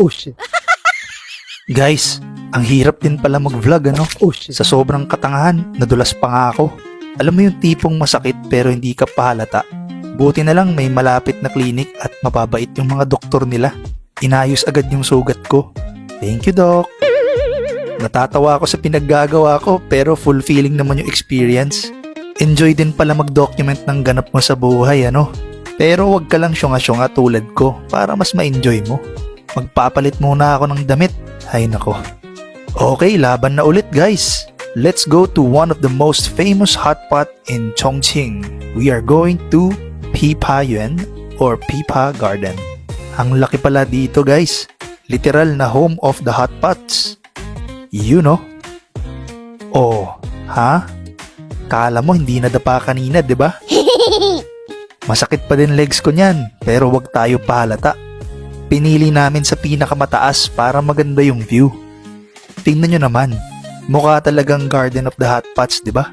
Oh shit. Guys, ang hirap din pala mag-vlog ano? Oh shit. Sa sobrang katangahan, nadulas pa nga ako. Alam mo yung tipong masakit pero hindi ka pahalata. Buti na lang may malapit na klinik at mababait yung mga doktor nila. Inayos agad yung sugat ko. Thank you, Doc. Natatawa ako sa pinaggagawa ko pero fulfilling naman yung experience. Enjoy din pala mag-document ng ganap mo sa buhay ano? Pero wag ka lang syunga-syunga tulad ko para mas ma-enjoy mo. Magpapalit muna ako ng damit. Ay nako. Okay, laban na ulit guys. Let's go to one of the most famous hot pot in Chongqing. We are going to Pipa Yuan or Pipa Garden. Ang laki pala dito guys. Literal na home of the hot pots. You know? Oh, ha? Kala mo hindi nadapa kanina, di ba? Masakit pa din legs ko niyan, pero wag tayo pahalata. Pinili namin sa pinakamataas para maganda yung view. Tingnan nyo naman, mukha talagang Garden of the Hot Pots, di ba?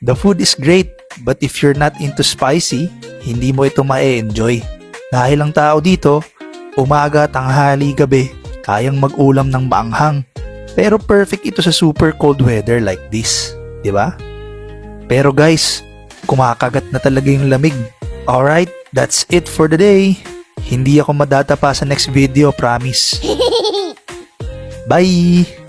The food is great, but if you're not into spicy, hindi mo ito ma-enjoy. Dahil ang tao dito, umaga, tanghali, gabi, kayang mag-ulam ng maanghang. Pero perfect ito sa super cold weather like this, di ba? Pero guys, kumakagat na talaga yung lamig. Alright, that's it for the day. Hindi ako madata pa sa next video, promise. Bye!